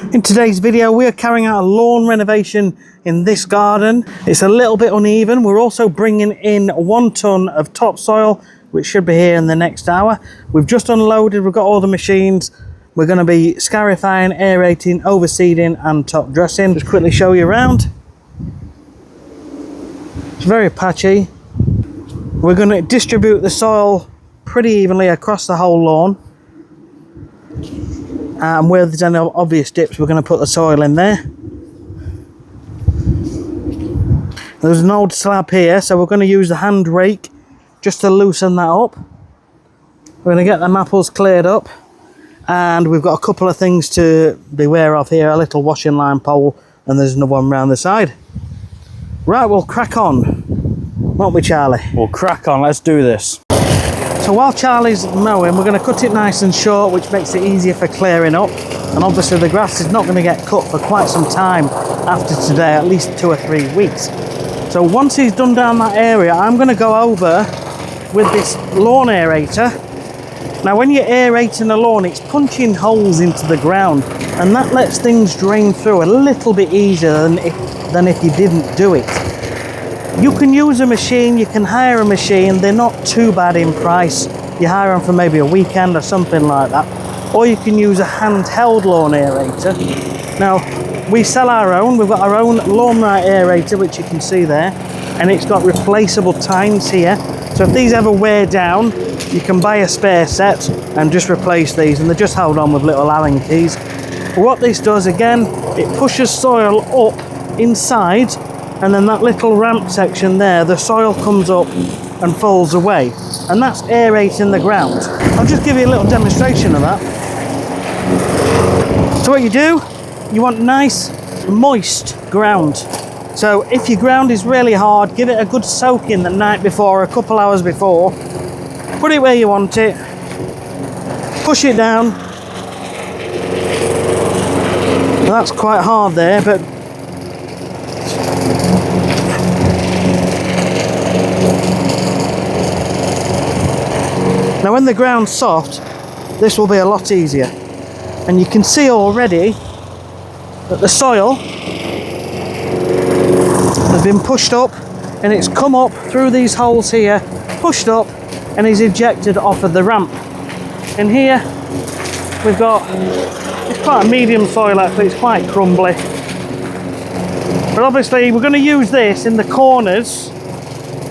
In today's video, we are carrying out a lawn renovation in this garden. It's a little bit uneven. We're also bringing in 1 ton of topsoil, which should be here in the next hour. We've just unloaded, we've got all the machines. We're going to be scarifying, aerating, overseeding and top dressing. Just quickly show you around. It's very patchy. We're going to distribute the soil pretty evenly across the whole lawn. And where there's any obvious dips, we're going to put the soil in there. There's an old slab here, so we're going to use the hand rake just to loosen that up. We're going to get the maples cleared up, and we've got a couple of things to beware of here. A little washing line pole, and there's another one round the side. Right, we'll crack on, won't we, Charlie? We'll crack on, let's do this. So while Charlie's mowing, we're going to cut it nice and short, which makes it easier for clearing up. And obviously the grass is not going to get cut for quite some time after today, at least 2 or 3 weeks. So once he's done down that area, I'm going to go over with this lawn aerator. Now when you're aerating a lawn, it's punching holes into the ground, and that lets things drain through a little bit easier than if you didn't do it. You can use a machine, you can hire a machine, they're not too bad in price. You hire them for maybe a weekend or something like that. Or you can use a handheld lawn aerator. Now, we sell our own, we've got our own LawnRight aerator, which you can see there, and it's got replaceable tines here. So if these ever wear down, you can buy a spare set and just replace these, and they just hold on with little Allen keys. But what this does, again, it pushes soil up inside, and then that little ramp section there, the soil comes up and falls away, and that's aerating the ground. I'll just give you a little demonstration of that. So what you do, you want nice moist ground. So if your ground is really hard, give it a good soaking the night before, a couple hours before. Put it where you want it, push it down. Well, that's quite hard there, but now when the ground's soft, this will be a lot easier. And you can see already that the soil has been pushed up, and it's come up through these holes here, pushed up, and is ejected off of the ramp. And here we've got, it's quite a medium soil actually, it's quite crumbly. But obviously we're going to use this in the corners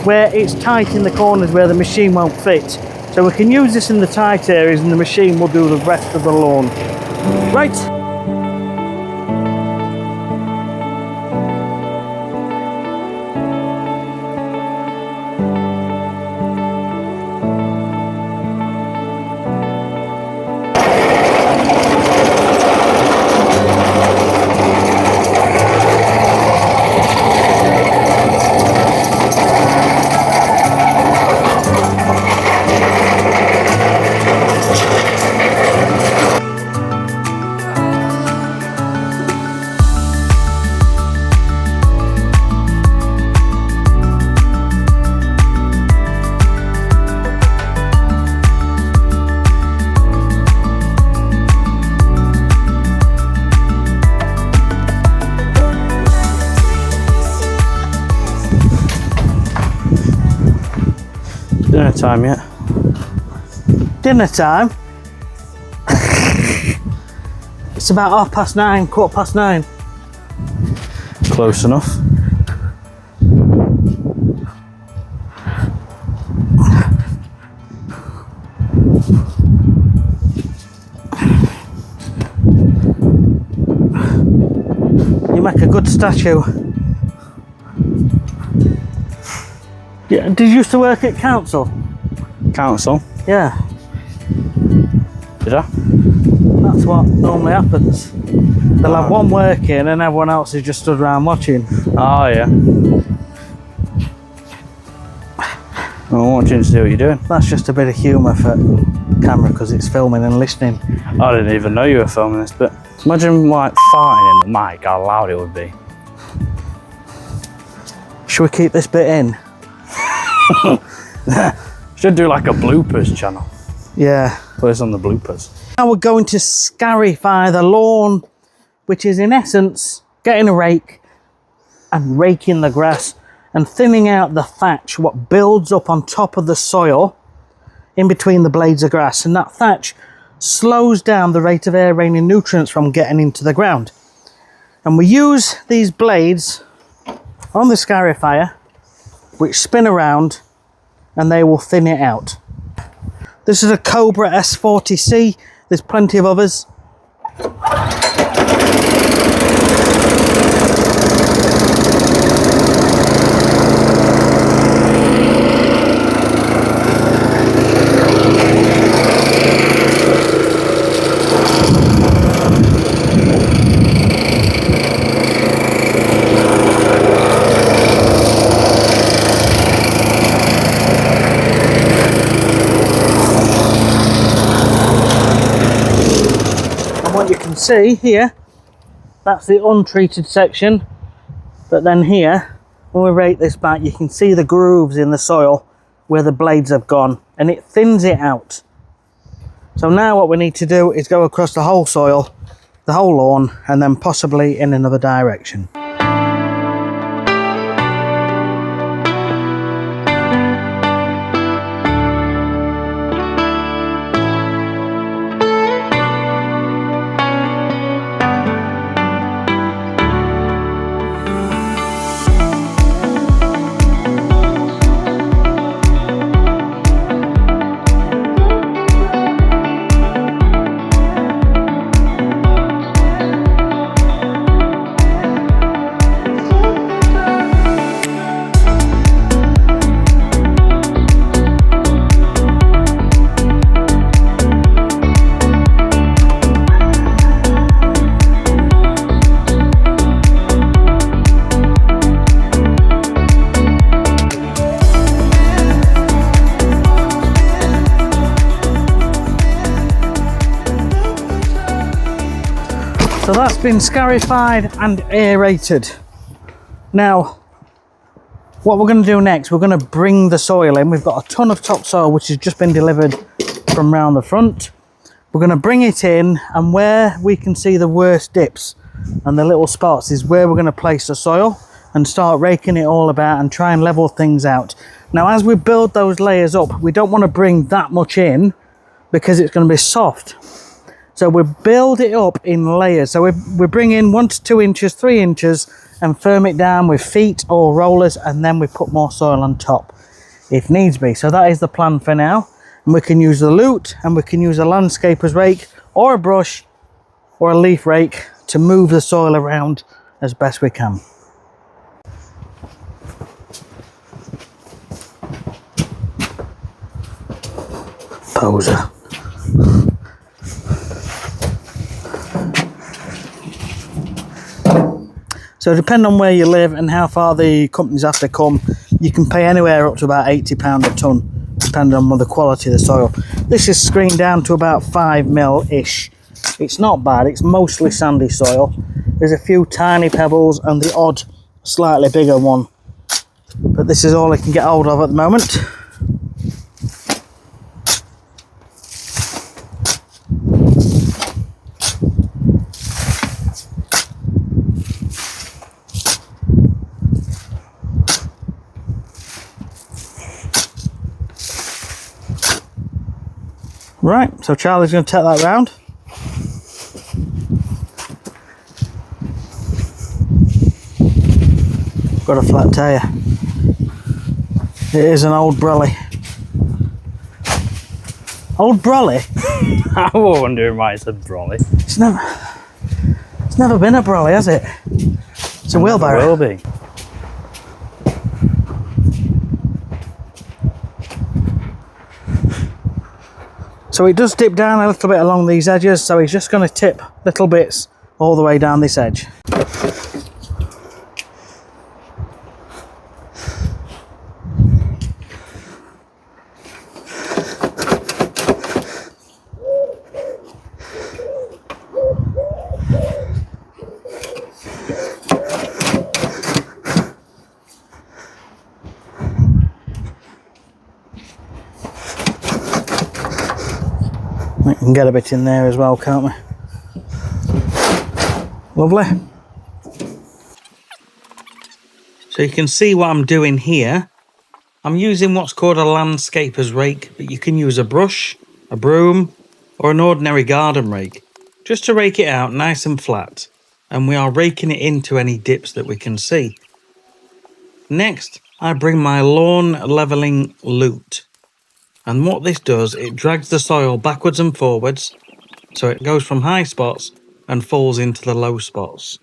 where it's tight, in the corners where the machine won't fit. So we can use this in the tight areas, and the machine will do the rest of the lawn. Right. Dinner time yet? Dinner time? It's about 9:30, 9:15. Close enough. You make a good statue. Yeah, did you used to work at council? Council? Yeah. Did I? That's what normally happens. They'll have one working and everyone else is just stood around watching. Oh yeah. I'm watching to see what you're doing. That's just a bit of humour for camera because it's filming and listening. I didn't even know you were filming this, but imagine like farting in the mic, how loud it would be. Should we keep this bit in? Should do like a bloopers channel. Yeah. Put this on the bloopers. Now we're going to scarify the lawn which is in essence getting a rake and raking the grass and thinning out the thatch, what builds up on top of the soil in between the blades of grass, and that thatch slows down the rate of aerating nutrients from getting into the ground. And we use these blades on the scarifier, which spin around and they will thin it out. This is a Cobra S40C, there's plenty of others. What you can see here, that's the untreated section, but then here, when we rake this back, you can see the grooves in the soil where the blades have gone, and it thins it out. So now what we need to do is go across the whole soil, the whole lawn, and then possibly in another direction. So that's been scarified and aerated. Now, what we're going to do next, we're going to bring the soil in. We've got a ton of topsoil which has just been delivered from round the front. We're going to bring it in, and where we can see the worst dips and the little spots is where we're going to place the soil and start raking it all about and try and level things out. Now, as we build those layers up, we don't want to bring that much in because it's going to be soft. So we build it up in layers. So we bring in 1 to 2 inches, 3 inches, and firm it down with feet or rollers, and then we put more soil on top if needs be. So that is the plan for now. And we can use the lute, and we can use a landscaper's rake or a brush or a leaf rake to move the soil around as best we can. Poser. So depending on where you live and how far the companies have to come, you can pay anywhere up to about £80 a tonne, depending on the quality of the soil. This is screened down to about 5 mil-ish. It's not bad, it's mostly sandy soil. There's a few tiny pebbles and the odd slightly bigger one. But this is all I can get hold of at the moment. Right, so Charlie's going to take that round. Got a flat tyre. It is an old brolly. Old brolly? I was wondering why it's a brolly. It's never been a brolly, has it? It's a wheelbarrow. It will be. So it does dip down a little bit along these edges, so he's just going to tip little bits all the way down this edge. We can get a bit in there as well, can't we? Lovely. So you can see what I'm doing here. I'm using what's called a landscaper's rake, but you can use a brush, a broom, or an ordinary garden rake, just to rake it out nice and flat. And we are raking it into any dips that we can see. Next, I bring my lawn leveling lute. And what this does, it drags the soil backwards and forwards, so it goes from high spots and falls into the low spots.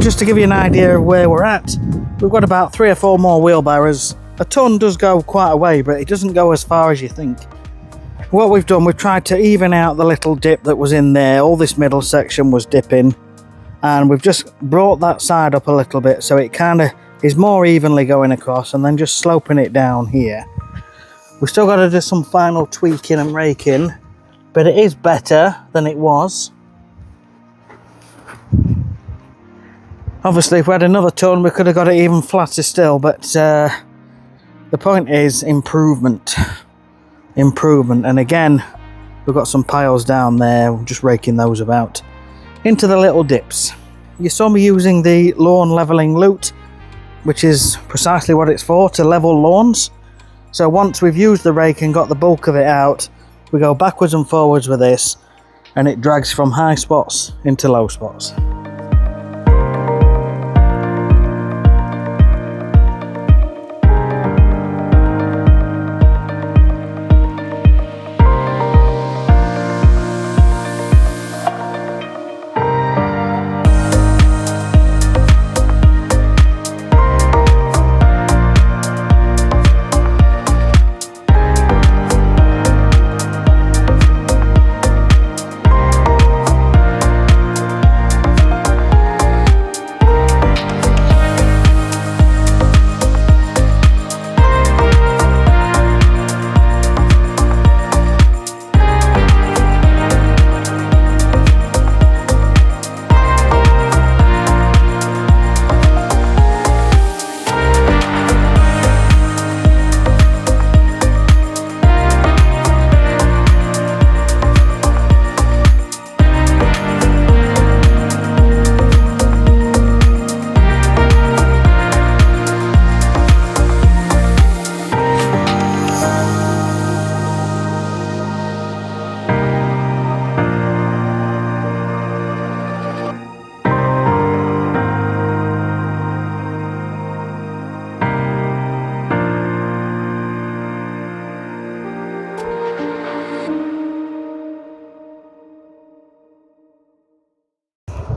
Just to give you an idea of where we're at, we've got about 3 or 4 more wheelbarrows. A tonne does go quite a way, but it doesn't go as far as you think. What we've done, we've tried to even out the little dip that was in there. All this middle section was dipping, and we've just brought that side up a little bit so it kind of is more evenly going across, and then just sloping it down here. We've still got to do some final tweaking and raking, but it is better than it was. Obviously, if we had another tonne, we could have got it even flatter still, but the point is improvement. And again, we've got some piles down there, we're just raking those about into the little dips. You saw me using the lawn leveling lute, which is precisely what it's for, to level lawns. So once we've used the rake and got the bulk of it out, we go backwards and forwards with this, and it drags from high spots into low spots.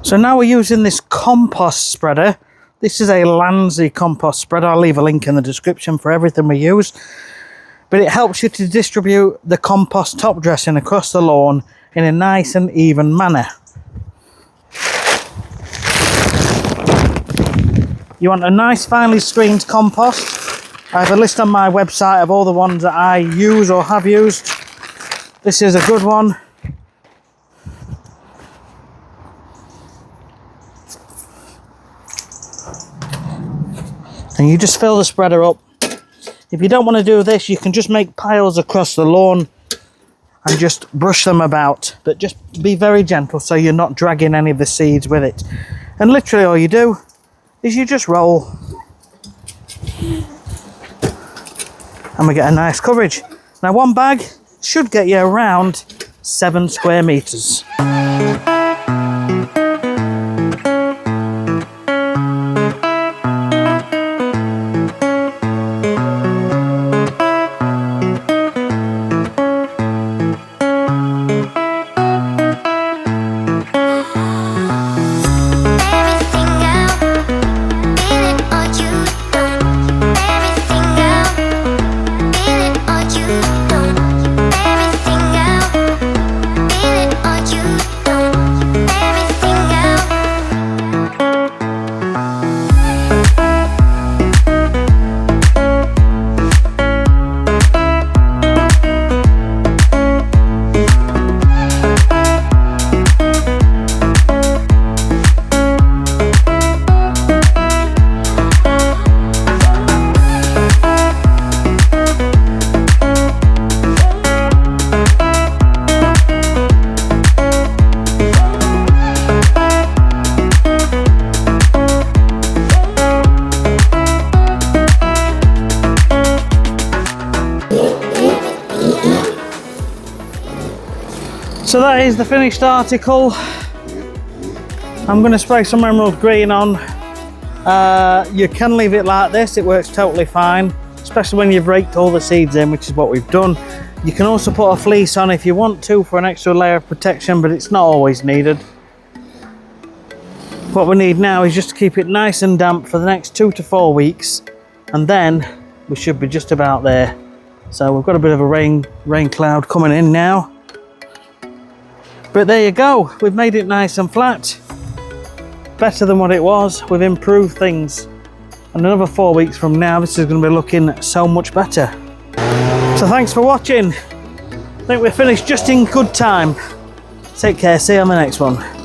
So now we're using this compost spreader. This is a Landsy compost spreader. I'll leave a link in the description for everything we use. But it helps you to distribute the compost top dressing across the lawn in a nice and even manner. You want a nice finely screened compost. I have a list on my website of all the ones that I use or have used. This is a good one. And you just fill the spreader up. If you don't want to do this, you can just make piles across the lawn and just brush them about, but just be very gentle so you're not dragging any of the seeds with it. And literally all you do is you just roll. and we get a nice coverage. Now one bag should get you around 7 square meters. So that is the finished article. I'm going to spray some emerald green on. You can leave it like this, it works totally fine, especially when you've raked all the seeds in, which is what we've done. You can also put a fleece on if you want to for an extra layer of protection, but it's not always needed. What we need now is just to keep it nice and damp for the next 2 to 4 weeks, and then we should be just about there. So we've got a bit of a rain cloud coming in now. But there you go, we've made it nice and flat. Better than what it was, we've improved things. And another 4 weeks from now, this is going to be looking so much better. So thanks for watching. I think we're finished just in good time. Take care, see you on the next one.